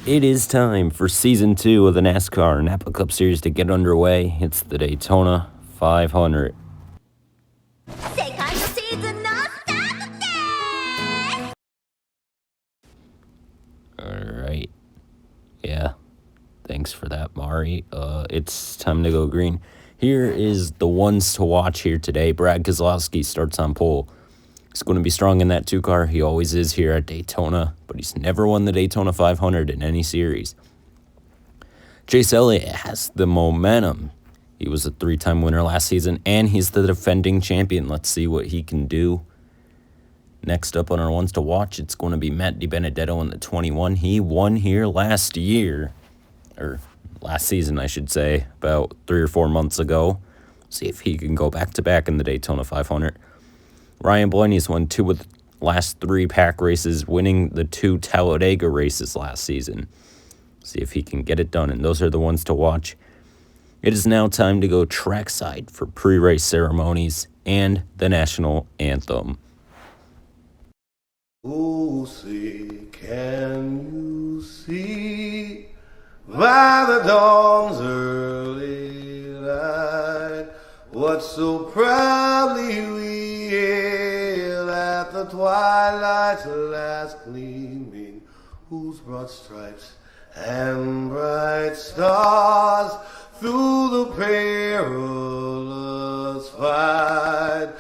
It is time for Season 2 of the NASCAR Napa Cup Series to get underway. It's the Daytona 500. Alright. Yeah. Thanks for that, Mari. It's time to go green. Here is the ones to watch here today. Brad Keselowski starts on pole. He's going to be strong in that 2 car. He always is here at Daytona, but he's never won the Daytona 500 in any series. Chase Elliott has the momentum. He was a 3-time winner last season, and he's the defending champion. Let's see what he can do. Next up on our ones to watch, it's going to be Matt DiBenedetto in the 21. He won here last year, or last season, I should say, about 3 or 4 months ago. See if he can go back-to-back in the Daytona 500. Ryan Blaney's won 2 of the last 3 pack races, winning the 2 Talladega races last season. See if he can get it done, and those are the ones to watch. It is now time to go trackside for pre-race ceremonies and the national anthem. Oh, see, can you see by the dawn's early light what so proudly we hailed at the twilight's last gleaming, whose broad stripes and bright stars through the perilous fight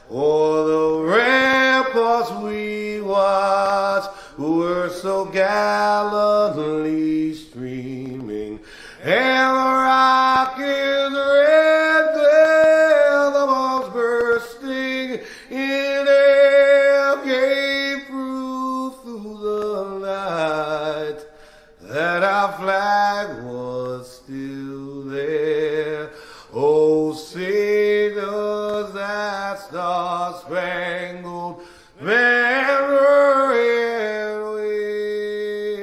o'er the ramparts we watched were so gallantly streaming, and the rocket's red glare, the bombs bursting in air, gave proof through the night that our flag was still there. Oh, sing us that star-spangled banner and wave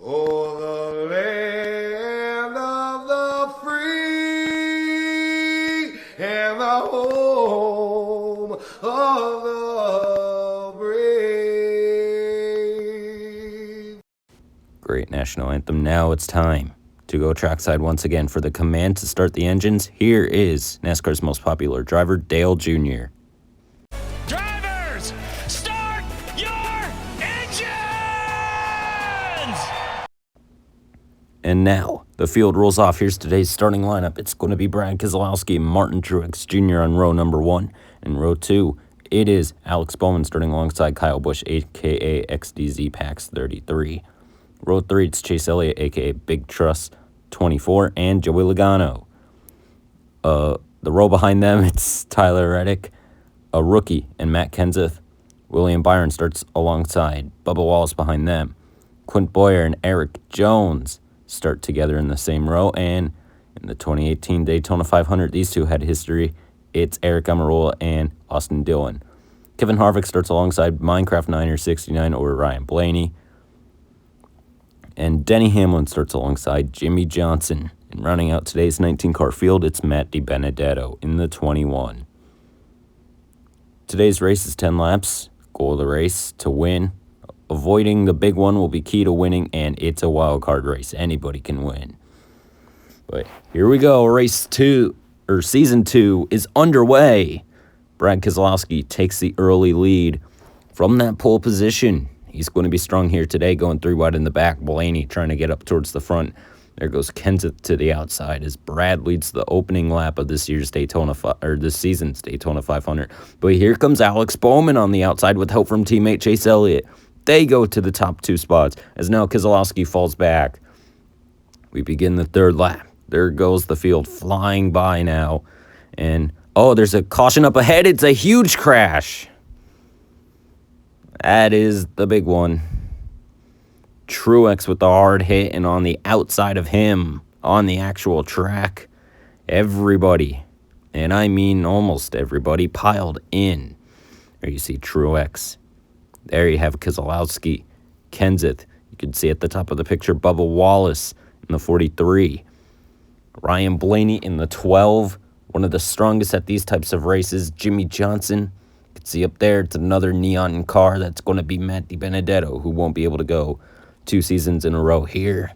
o'er the land of the free and the home of the brave. Great national anthem. Now it's time to go trackside once again. For the command to start the engines, here is NASCAR's most popular driver, Dale Jr. Drivers, start your engines! And now, the field rolls off. Here's today's starting lineup. It's going to be Brad Keselowski and Martin Truex Jr. on row number 1. And row 2, it is Alex Bowman starting alongside Kyle Busch, a.k.a. XDZ Pax 33. Row 3, it's Chase Elliott, a.k.a. Big Truss 24, and Joey Logano. The row behind them, it's Tyler Reddick, a rookie, and Matt Kenseth. William Byron starts alongside Bubba Wallace behind them. Quint Boyer and Eric Jones start together in the same row, and in the 2018 Daytona 500, these two had history. It's Eric Almirola and Austin Dillon. Kevin Harvick starts alongside Minecraft Niner 69 or Ryan Blaney. And Denny Hamlin starts alongside Jimmy Johnson. And rounding out today's 19-car field, it's Matt DiBenedetto in the 21. Today's race is 10 laps. Goal of the race to win. Avoiding the big one will be key to winning, and it's a wild card race. Anybody can win. But here we go. Season 2 is underway. Brad Keselowski takes the early lead from that pole position. He's going to be strong here today, going 3 wide in the back. Blaney trying to get up towards the front. There goes Kenseth to the outside as Brad leads the opening lap of this season's Daytona 500. But here comes Alex Bowman on the outside with help from teammate Chase Elliott. They go to the top 2 spots as now Keselowski falls back. We begin the 3rd lap. There goes the field flying by now. And, there's a caution up ahead. It's a huge crash. That is the big one. Truex with the hard hit, and on the outside of him, on the actual track, everybody, and I mean almost everybody, piled in. There you see Truex. There you have Keselowski, Kenseth. You can see at the top of the picture Bubba Wallace in the 43. Ryan Blaney in the 12. One of the strongest at these types of races, Jimmy Johnson. See up there, it's another neon car. That's going to be Matt DiBenedetto, who won't be able to go 2 seasons in a row here.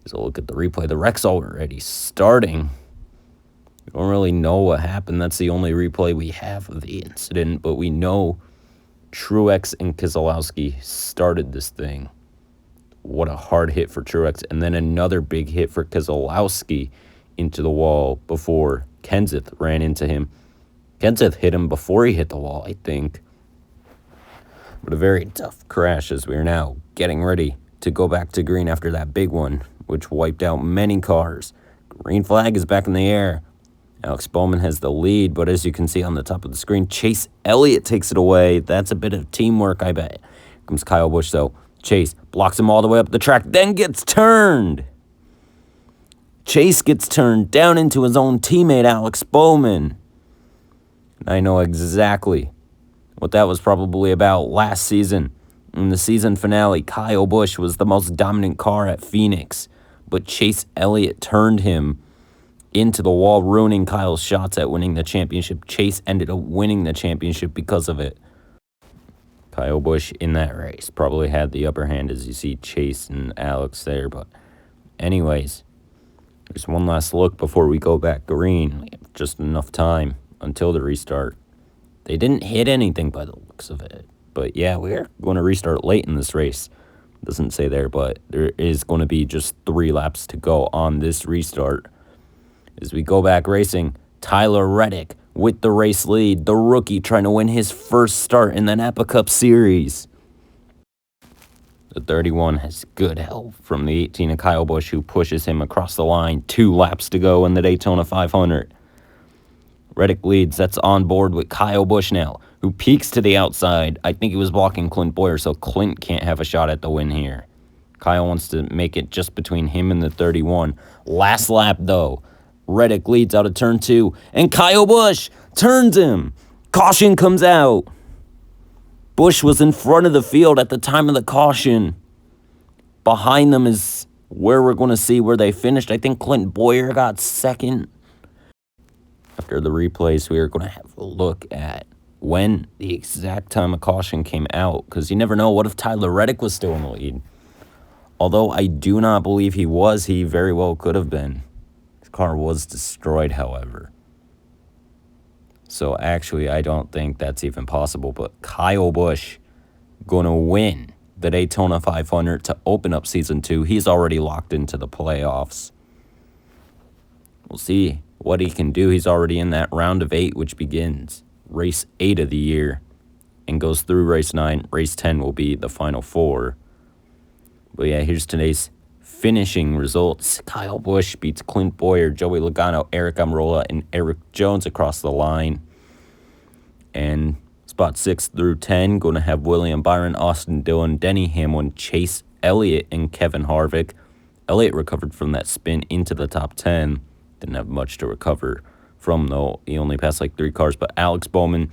So look at the replay. The wreck's already starting. We don't really know what happened. That's the only replay we have of the incident, but we know Truex and Keselowski started this thing. What a hard hit for Truex, and then another big hit for Keselowski into the wall before Kenseth ran into him. Kenseth hit him before he hit the wall, I think. But a very tough crash as we are now getting ready to go back to green after that big one, which wiped out many cars. Green flag is back in the air. Alex Bowman has the lead, but as you can see on the top of the screen, Chase Elliott takes it away. That's a bit of teamwork, I bet. Here comes Kyle Busch, though. Chase blocks him all the way up the track, then gets turned. Chase gets turned down into his own teammate, Alex Bowman. And I know exactly what that was probably about last season. In the season finale, Kyle Busch was the most dominant car at Phoenix, but Chase Elliott turned him into the wall, ruining Kyle's shots at winning the championship. Chase ended up winning the championship because of it. Kyle Busch in that race probably had the upper hand, as you see Chase and Alex there. But anyways, there's one last look before we go back green. We have just enough time until the restart. They didn't hit anything by the looks of it. But yeah, we're going to restart late in this race. Doesn't say there, but there is going to be just 3 laps to go on this restart. As we go back racing, Tyler Reddick with the race lead, the rookie trying to win his first start in the Napa Cup Series. The 31 has good help from the 18 of Kyle Busch, who pushes him across the line. 2 laps to go in the Daytona 500. Reddick leads. That's on board with Kyle Busch now, who peeks to the outside. I think he was blocking Clint Boyer, so Clint can't have a shot at the win here. Kyle wants to make it just between him and the 31. Last lap, though. Reddick leads out of turn 2, and Kyle Busch turns him. Caution comes out. Busch was in front of the field at the time of the caution. Behind them is where we're going to see where they finished. I think Clint Boyer got second. After the replays, we are going to have a look at when the exact time of caution came out, because you never know. What if Tyler Reddick was still in the lead? Although I do not believe he was, he very well could have been. His car was destroyed, however. So actually, I don't think that's even possible. But Kyle Busch going to win the Daytona 500 to open up Season 2. He's already locked into the playoffs. We'll see what he can do. He's already in that round of 8, which begins race 8 of the year and goes through race 9. Race 10 will be the final 4. But yeah, here's today's finishing results. Kyle Busch beats Clint Boyer, Joey Logano, Eric Almirola, and Eric Jones across the line. And spot 6 through 10 going to have William Byron, Austin Dillon, Denny Hamlin, Chase Elliott, and Kevin Harvick. Elliott recovered from that spin into the top 10. Didn't have much to recover from, though. He only passed like 3 cars. But Alex Bowman,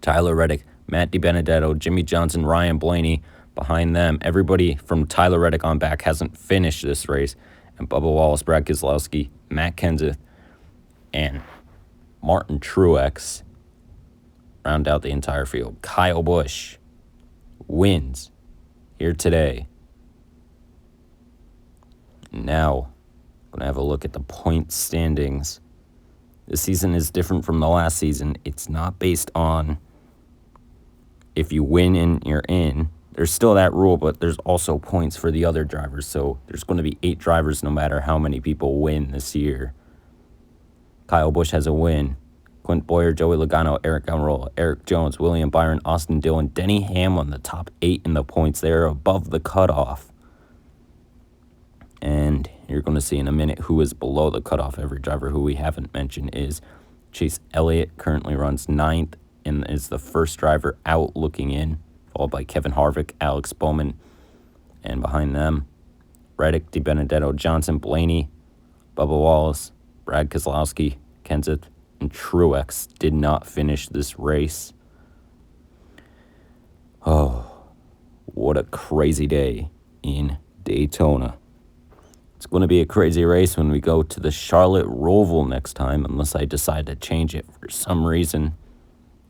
Tyler Reddick, Matt DiBenedetto, Jimmy Johnson, Ryan Blaney. Behind them, everybody from Tyler Reddick on back hasn't finished this race. And Bubba Wallace, Brad Keselowski, Matt Kenseth, and Martin Truex round out the entire field. Kyle Busch wins here today. Now, I'm going to have a look at the point standings. This season is different from the last season. It's not based on if you win and you're in. There's still that rule, but there's also points for the other drivers. So there's going to be 8 drivers no matter how many people win this year. Kyle Busch has a win. Clint Boyer, Joey Logano, Eric Almirola, Eric Jones, William Byron, Austin Dillon, Denny Hamlin, the top 8 in the points. They're above the cutoff. And you're going to see in a minute who is below the cutoff. Every driver who we haven't mentioned is Chase Elliott, currently runs 9th and is the first driver out looking in, followed by Kevin Harvick, Alex Bowman, and behind them, Reddick, DiBenedetto, Johnson, Blaney, Bubba Wallace, Brad Keselowski, Kenseth, and Truex did not finish this race. Oh, what a crazy day in Daytona. It's going to be a crazy race when we go to the Charlotte Roval next time, unless I decide to change it for some reason.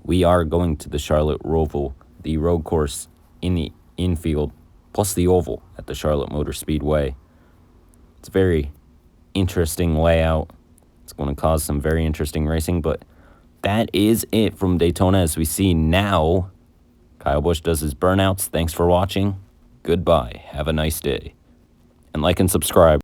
we are going to the Charlotte Roval, the road course in the infield, plus the oval at the Charlotte Motor Speedway. It's a very interesting layout. It's going to cause some very interesting racing, but that is it from Daytona as we see now. Kyle Busch does his burnouts. Thanks for watching. Goodbye. Have a nice day. And like and subscribe.